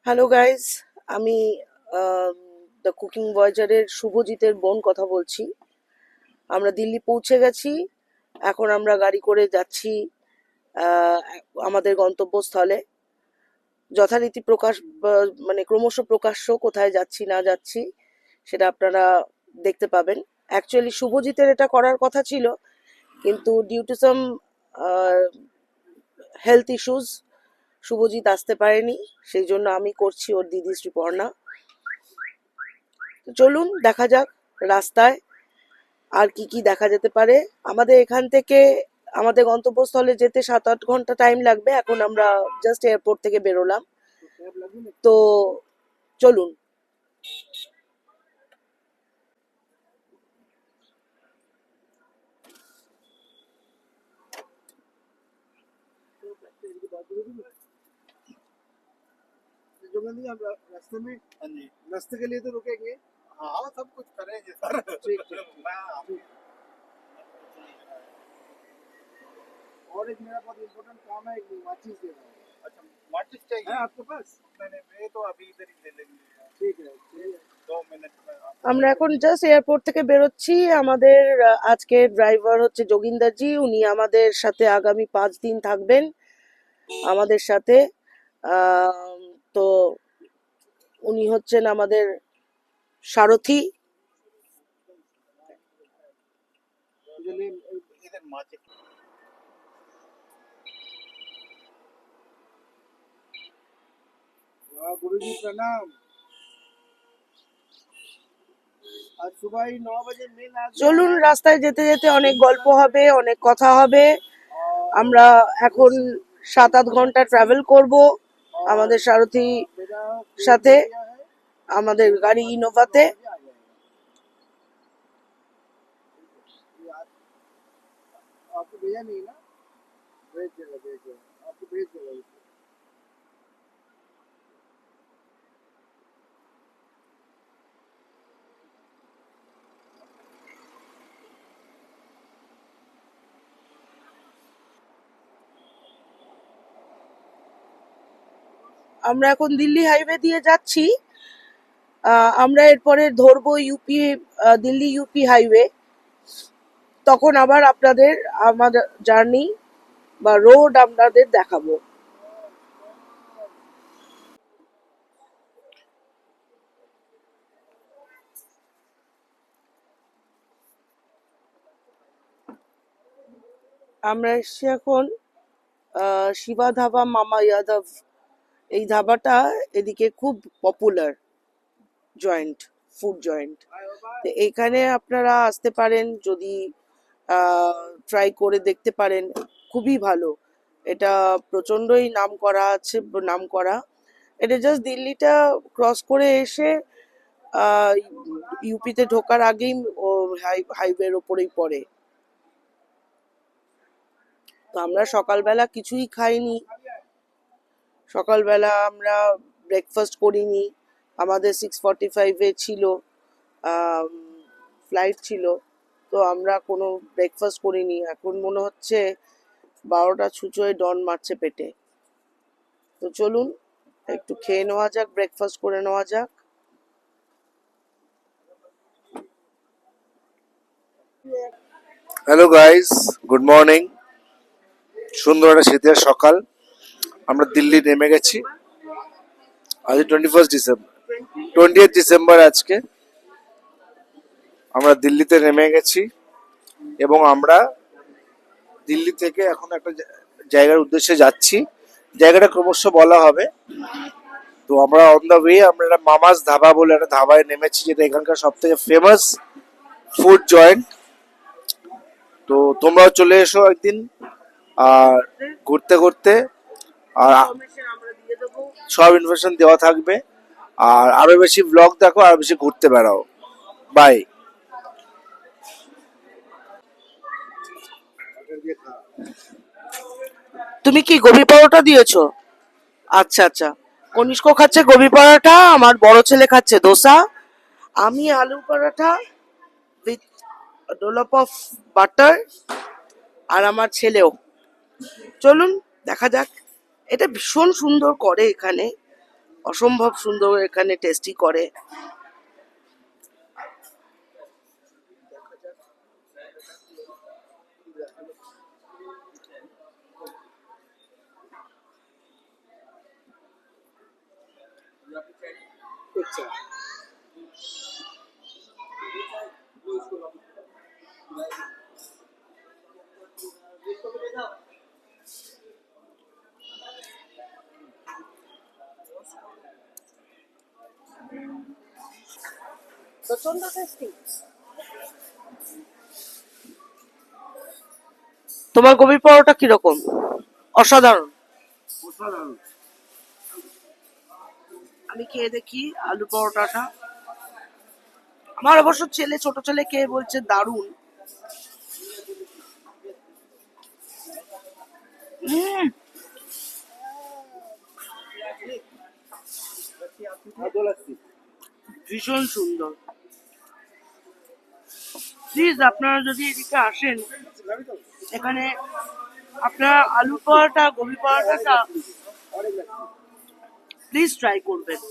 Hello guys, আমি the cooking ভয়েজারের শুভজিতের বোন কথা বলছি। আমরা দিল্লি পৌঁছে গেছি। এখন আমরা গাড়ি করে যাচ্ছি আহ, আমাদের গন্তব্যস্থলে। যথারীতি মানে ক্রমশ প্রকাশ্য কোথায় যাচ্ছি না যাচ্ছি সেটা আপনারা দেখতে পাবেন। অ্যাকচুয়ালি শুভজিতের এটা করার কথা ছিল, কিন্তু due to some health issues Shubhajit আসতে পারেনি, সেই জন্য আমি করছি ওর দিদি শ্রীপর্ণা। চলুন দেখা যাক রাস্তায় আর কি কি দেখা যেতে পারে। আমাদের এখান থেকে আমাদের গন্তব্যস্থলে যেতে 7-8 ঘন্টা টাইম লাগবে। এখন আমরা জাস্ট এয়ারপোর্ট থেকে বেরোলাম, তো চলুন। रास्ते में रास्ते के लिए तो रुकेंगे। हाँ, सब कुछ करेंगे सर। ठीक ठीक। और एक मेरा बहुत इम्पोर्टेंट काम है, एक माचिस देना है। अच्छा, माचिस चाहिए है आपके पास? नहीं, मैं तो अभी इधर ही ले लेंगे। ठीक है, 2 मिनट में। আমরা এখন জাস্ট এয়ারপোর্ট থেকে বেরোচ্ছি। আমাদের আজকের ড্রাইভার হচ্ছে যোগিন্দারজি। উনি আমাদের সাথে আগামী 5 দিন থাকবেন আমাদের সাথে। তো উনি হচ্ছেন আমাদের সারথি। गुरुजी प्रणाम। आज सुबह ही 9 बजे मेल आ गया। চলুন, রাস্তায় যেতে যেতে অনেক গল্প হবে, অনেক কথা হবে। আমরা এখন 7-8 ঘন্টা ট্রাভেল করব আমাদের সারথি সাথে, আমাদের গাড়ি ইনোভাতে। आपको भेजा नहीं ना? भेज देगा, आपको भेज देगा। আমরা এখন দিল্লি হাইওয়ে দিয়ে যাচ্ছি। আমরা এরপরে ধরবো দিল্লি ইউপি হাইওয়ে। তখন আবার আপনাদের আমাদের জার্নি বা রোড আপনাদের দেখাবো। আমরা এসছি এখন শিবা ধাবা মামা যাদব। এই ধাবাটা এদিকে খুব পপুলার জয়েন্ট, ফুড জয়েন্ট। এইখানে আপনারা আসতে পারেন, যদি ট্রাই করে দেখতে পারেন, খুবই ভালো। এটা প্রচন্ডই নাম করা আছে, নাম করা। এটা জাস্ট দিল্লিটা ক্রস করে এসে ইউপিতে ঢোকার আগেই হাইওয়ের ওপরেই পড়ে। তো আমরা সকালবেলা কিছুই খাইনি, সকালবেলা আমরা ব্রেকফাস্ট করিনি। আমাদের 6:45 ছিল ফ্লাইট ছিল, তো আমরা কোনো ব্রেকফাস্ট করিনি। এখন মনে হচ্ছে 12টা ছুঁচোয় ডন মারছে পেটে। তো চলুন একটু খেয়ে নেওয়া যাক, ব্রেকফাস্ট করে নেওয়া যাক। Hello guys, good morning. সুন্দর একটা শীতের সকাল। আমরা দিল্লি নেমে গেছি। আজ 20th ডিসেম্বর আজকে। আমরা দিল্লিতে নেমে গেছি এবং আমরা দিল্লি থেকে এখন একটা জায়গার উদ্দেশ্যে যাচ্ছি। জায়গাটা ক্রমশ বলা হবে। তো আমরা অন দ্য ওয়ে আমরা একটা মামাস ধাবা বলে একটা ধাবায় নেমেছি, যেটা এখানকার সব থেকে ফেমাস ফুড জয়েন্ট। তো তোমরাও চলে এসো একদিন আর ঘুরতে ঘুরতে। আর সব ইনফরমেশন দেওয়া থাকবে। আর আরো বেশি ব্লগ দেখো, আর বেশি ঘুরতে বেড়াও। বাই। তুমি কি গোবি পরোটা দিয়েছো? আচ্ছা আচ্ছা। কনিষ্ক খাচ্ছে গোবি পরোটা, আমার বড় ছেলে খাচ্ছে দোসা, আমি আলু পরোটা উইথ ডোলপ অফ বাটার, আর আমার ছেলেও। চলুন দেখা যাক। এটা ভীষণ সুন্দর করে এখানে, অসম্ভব সুন্দর এখানে টেস্টি করে। প্রচন্ড টেস্টি। তোমার গোবি পরোটা কিরকম? অসাধারণ। আমি খেয়ে দেখি আলু পরোটাটা। আমার অবশ্য ছেলে, ছোট ছেলে খেয়ে বলছে দারুণ। উম, ভীষণ সুন্দর। প্লিজ আপনারা যদি এদিকে আসেন, এখানে আপনারা আলু পরোটা, গোবি পরোটাটা প্লিজ ট্রাই করবেন।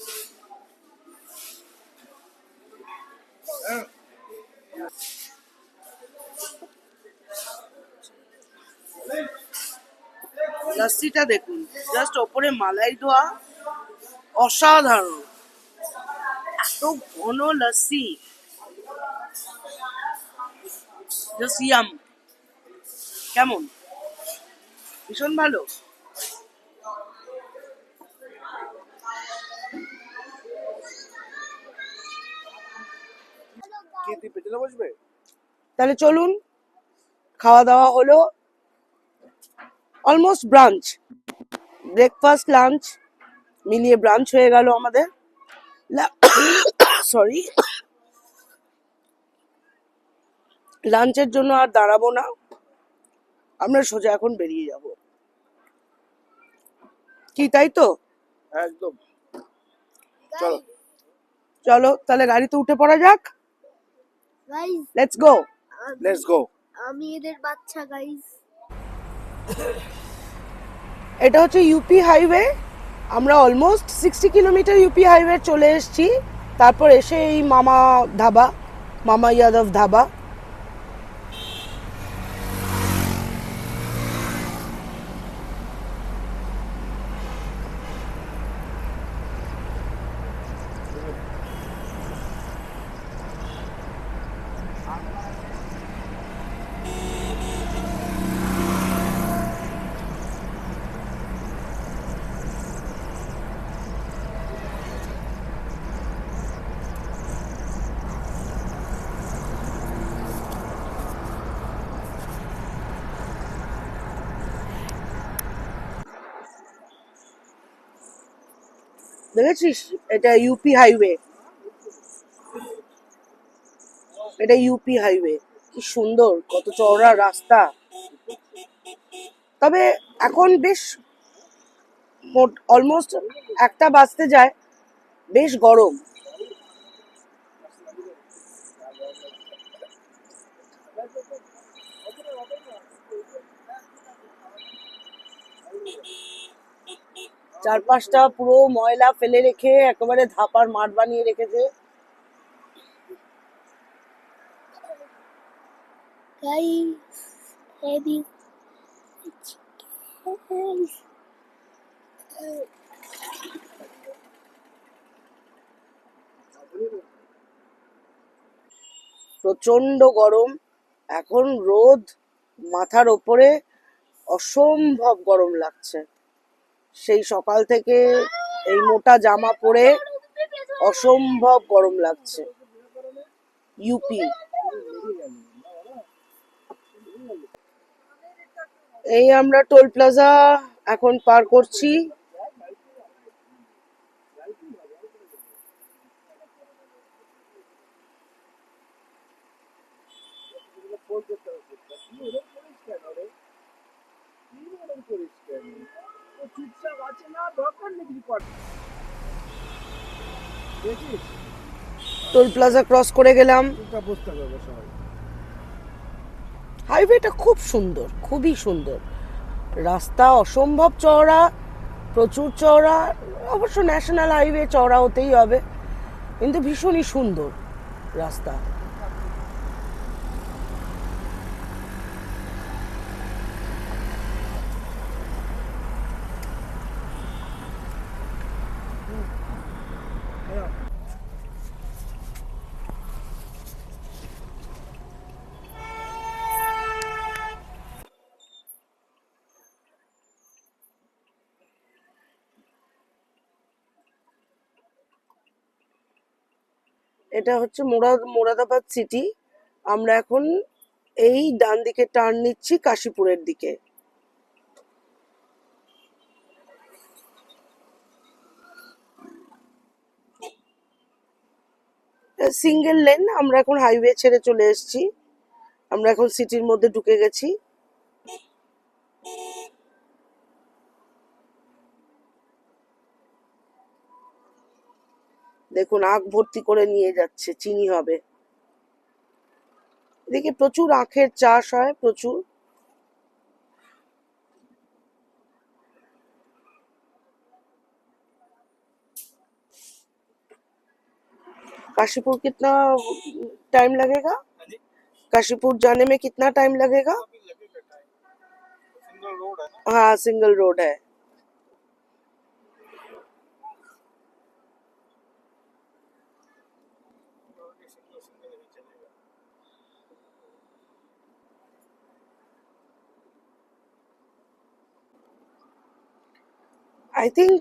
লস্যিটা দেখুন, জাস্ট ওপরে মালাই দেওয়া, অসাধারণ। এত ঘন লস্যি, জাস্ট ইয়াম। কেমন? ভীষণ ভালো। তাহলে চলুন, খাওয়া দাওয়া হলো, অলমোস্ট ব্রাঞ্চ, ব্রেকফাস্ট লাঞ্চ মিলিয়ে ব্রাঞ্চ হয়ে গেল আমাদের। সরি, লাঞ্চের জন্য আর দাঁড়াবো না, আমরা সোজা এখন বেরিয়ে যাব। কি তাই তো? একদম। চলো চলো তাহলে গাড়িতে উঠে পড়া যাক। Guys, let's go. Let's go. আমি এদের বাচ্চা গাইস। এটা হচ্ছে ইউপি হাইওয়ে। আমরা অলমোস্ট 60 কিলোমিটার ইউপি হাইওয়ে চলে এসেছি। তারপর এসে এই মামা ধাবা, মামা ইয়াদব ধাবা। দেখেছিস, এটা ইউপি হাইওয়ে, এটা ইউপি হাইওয়ে। কি সুন্দর, কত চওড়া রাস্তা। তবে এখন বেশ অলমোস্ট একটা বাজতে যায়, বেশ গরম। চারপাশটা পুরো ময়লা ফেলে রেখে একেবারে ধাপার মাঠ বানিয়ে রেখেছে। Guys, heavy guys. প্রচন্ড গরম, এখন রোদ মাথার ওপরে, অসম্ভব গরম লাগছে। সেই সকাল থেকে এই মোটা জামা পরে অসম্ভব গরম লাগছে। ইউপি, এই আমরা টোল প্লাজা এখন পার করছি। টোল প্লাজা ক্রস করে গেলাম। হাইওয়েটা খুব সুন্দর, খুবই সুন্দর। রাস্তা অসম্ভব চওড়া, প্রচুর চওড়া, অবশ্য ন্যাশনাল হাইওয়ে চওড়া হতেই হবে, কিন্তু ভীষণই সুন্দর রাস্তা। এটা হচ্ছে মোরাদাবাদ সিটি। আমরা এখন এই ডান দিকে টার্ন নিচ্ছি কাশীপুরের দিকে। সিঙ্গেল লেন, আমরা এখন হাইওয়ে ছেড়ে চলে এসেছি, আমরা এখন সিটির মধ্যে ঢুকে গেছি। দেখুন আখ ভর্তি করে নিয়ে যাচ্ছে, চিনি হবে। এদিকে প্রচুর আখের চাষ হয়, প্রচুর। काशीपुर कितना टाइम लगेगा? काशीपुर जाने में कितना टाइम लगेगा? हाँ सिंगल रोड है। আই থিঙ্ক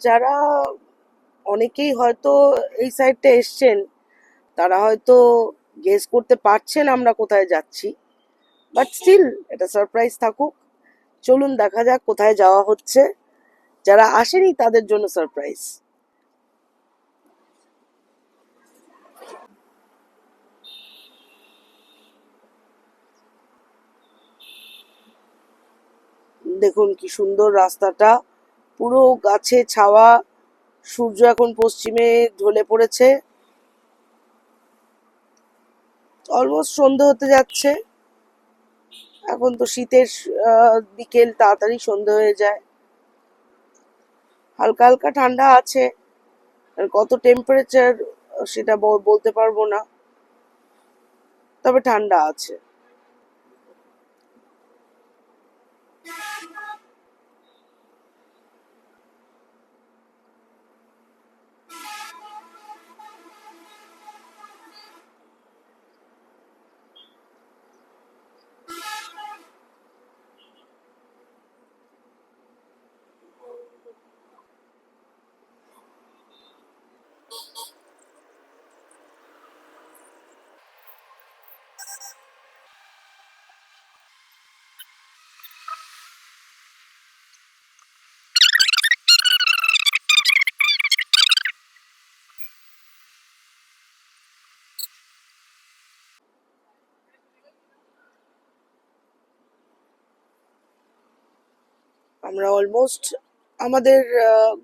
যারা অনেকেই হয়তো এই সাইডটা এসছেন, তারা হয়তো গেস করতে পারছেন আমরা কোথায় যাচ্ছি, বাট স্টিল এটা সারপ্রাইজ থাকুক। চলুন দেখা যাক কোথায় যাওয়া হচ্ছে, যারা আসেনি তাদের জন্য সারপ্রাইজ। দেখুন কি সুন্দর রাস্তাটা, পুরো গাছে ছাওয়া, সূর্য এখন পশ্চিমে ঢলে পড়েছে, অলমোস্ট সন্ধে হতে যাচ্ছে। এখন তো শীতের বিকেল, তাড়াতাড়ি সন্ধে হয়ে যায়। হালকা হালকা ঠান্ডা আছে, আর কত টেম্পারেচার সেটা বলতে পারবো না, তবে ঠান্ডা আছে। আমরা অলমোস্ট আমাদের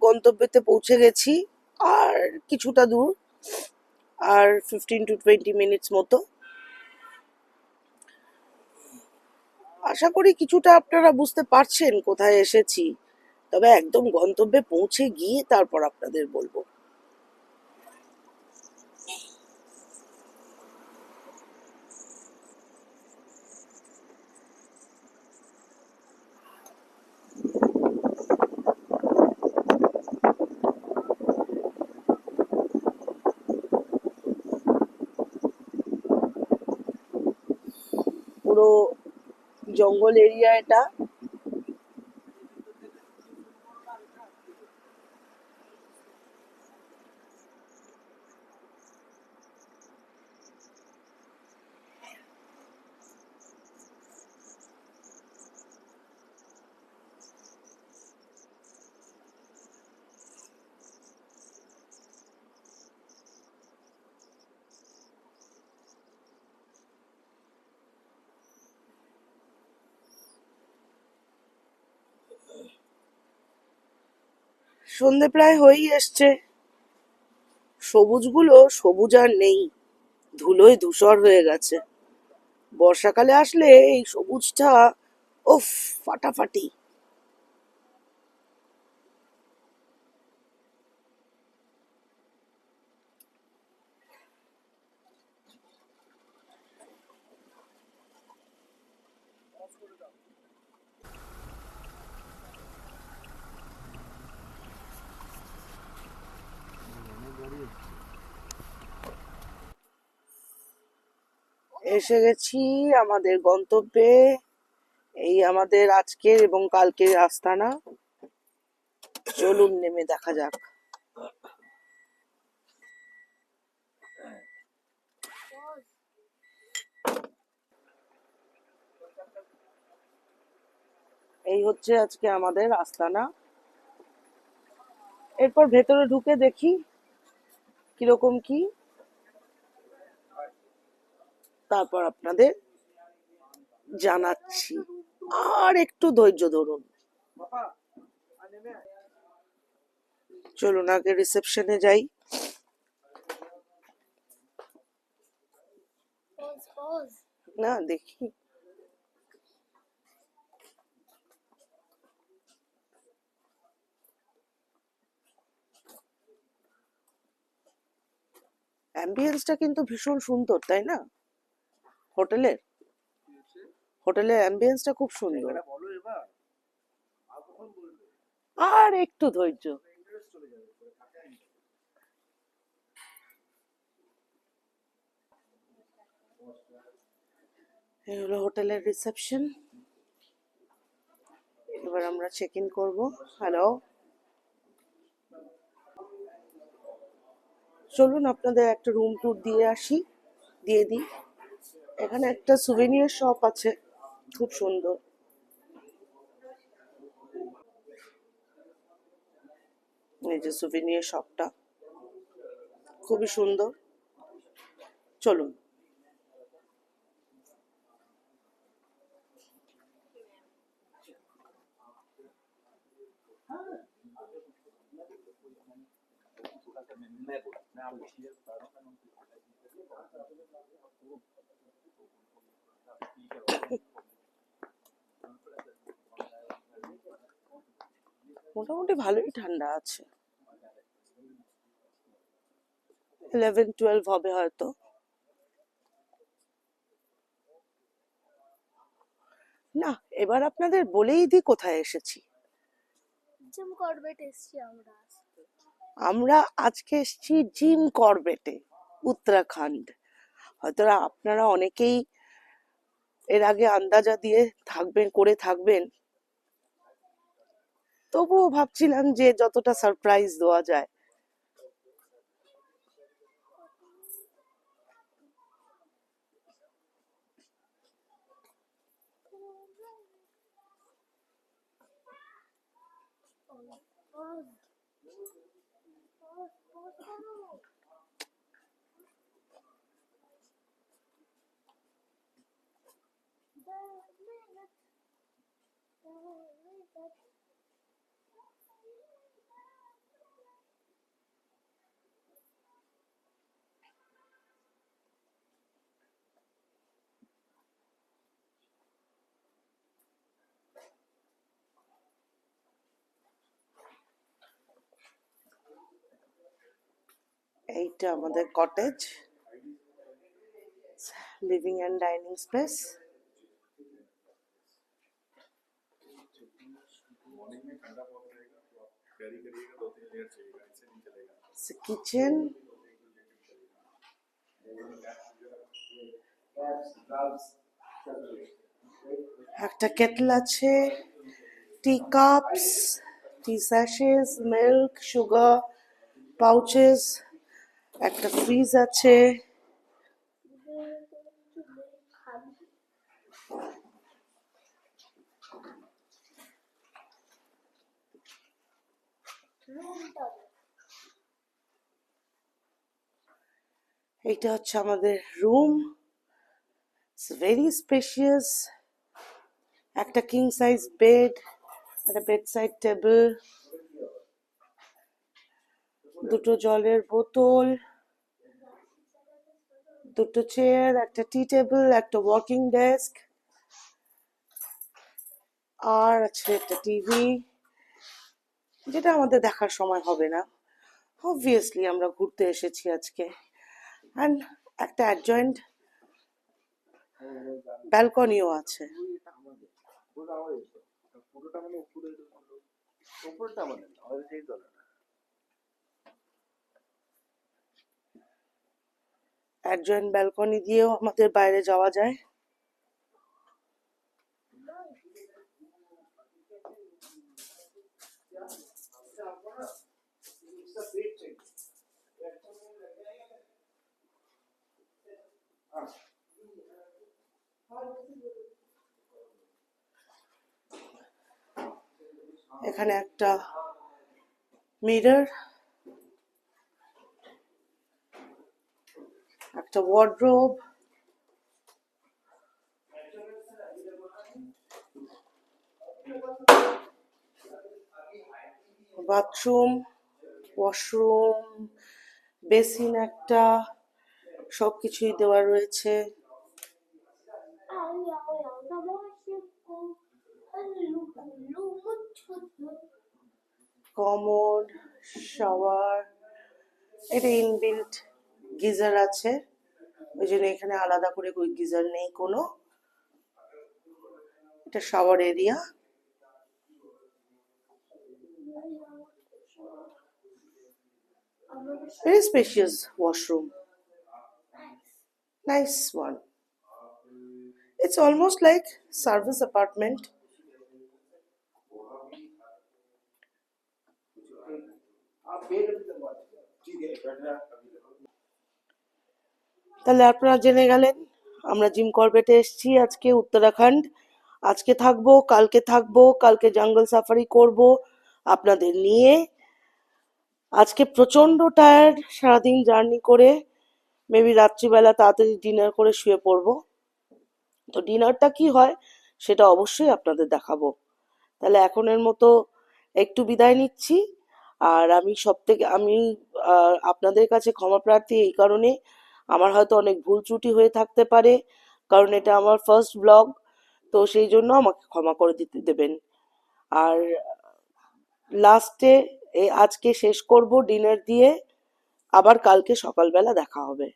গন্তব্যতে পৌঁছে গেছি, আর কিছুটা দূর, আর 15 to 20 মিনিটস মতো। আশা করি কিছুটা আপনারা বুঝতে পারছেন কোথায় এসেছি, তবে একদম গন্তব্যে পৌঁছে গিয়ে তারপর আপনাদের বলবো। পুরো জঙ্গল এরিয়া এটা। সন্ধে প্রায় হয়েই এসছে, সবুজগুলো সবুজ আর নেই, ধুলোয় ধূসর হয়ে গেছে। বর্ষাকালে আসলে এই সবুজটা, উফ, ফাটাফাটি। এসে গেছি আমাদের গন্তব্যে। এই আমাদের আজকের এবং কালকের আস্তানা। চলুন নেমে দেখা যাক। এই হচ্ছে আজকে আমাদের আস্তানা। এরপর ভেতরে ঢুকে দেখি কিরকম কি, তারপর আপনাদের জানাচ্ছি। আর একটু ধৈর্য ধরুন। চলুন আগে রিসেপশনে যাই। পজ না দেখি। অ্যাম্বিয়েন্সটা কিন্তু ভীষণ সুন্দর, তাই না? হোটেলের হোটেলের অ্যাম্বিয়েন্সটা খুব সুন্দর। আর একটু ধৈর্য। এই হলো হোটেলের রিসেপশন। এবার আমরা চেক ইন করবো। হ্যালো, চলুন আপনাদের একটা রুম ট্যুর দিয়ে দিই। এখানে একটা সুভেনিয়ার শপ আছে, খুব সুন্দর। এই যে সুভেনিয়ার শপটা, খুবই সুন্দর। চলুন। মোটামুটি ভালোই ঠান্ডা আছে, 11-12 হবে হয়তো। না, এবার আপনাদের বলেই দিই কোথায় এসেছি। জিম করবেট এসছি আমরা। আমরা আজকে এসেছি জিম করবেটে, উত্তরাখণ্ড। হয়তো আপনারা অনেকেই এর আগে আন্দাজা দিয়ে থাকবেন, তবুও ভাবছিলাম যে যতটা সারপ্রাইজ দেওয়া যায়। এইটা আমাদের cottage, living and dining space. Kitchen, একটা কেটল আছে, টি কাপস, টি স্যাশেস, মিল্ক, সুগার পাউচেস, একটা ফ্রিজ আছে। এইটা হচ্ছে আমাদের রুম, ভেরি স্পেশিয়াস। একটা কিং সাইজ বেড, একটা বেড সাইড টেবিল, দুটো জলের বোতল, দুটো চেয়ার, একটা টি টেবিল, একটা ওয়ার্কিং ডেস্ক, আর আছে একটা টিভি, যেটা আমাদের দেখার সময় হবে না, অবভিয়াসলি আমরা ঘুরতে এসেছি আজকে। অ্যান্ড একটা অ্যাডজয়েন্ট ব্যালকনিও আছে। উপরটা আমাদের না, আমাদের সেই তলা। অ্যাডজয়েন্ট ব্যালকনি দিয়েও আমাদের বাইরে যাওয়া যায়। এখানে একটা মিরর, একটা ওয়ার্ড্রোব, বাথরুম, ওয়াশরুম, বেসিন একটা, সবকিছুই দেওয়া রয়েছে। কমোড, শাওয়ার, এটা ইনবিল্ট গিজার আছে, ওই জন্য এখানে আলাদা করে ওই গিজার নেই কোনো। এটা shower area. Very spacious washroom. Nice one. It's almost like service apartment. তাহলে আপনারা জেনে গেলেন আমরা জিম করবেটে এসেছি আজকে উত্তরাখণ্ড। আজকে থাকবো, কালকে জঙ্গল সাফারি করব আপনাদের নিয়ে। আজকে প্রচন্ড টায়ার্ড, সারাদিন জার্নি করে মেবি রাত্রিবেলা তাড়াতাড়ি ডিনার করে শুয়ে পড়বো। তো ডিনারটা কি হয় সেটা অবশ্যই আপনাদের দেখাবো। তাহলে এখনের মতো একটু বিদায় নিচ্ছি। আর আমি আপনাদের কাছে ক্ষমা প্রার্থী এই কারণে, আমার হয়তো অনেক ভুল ত্রুটি হয়ে থাকতে পারে, কারণ এটা আমার ফার্স্ট ব্লগ। তো সেই জন্য আমাকে ক্ষমা করে দেবেন। আর লাস্টে আজকে শেষ করব ডিনার দিয়ে, আবার কালকে সকালবেলা দেখা হবে।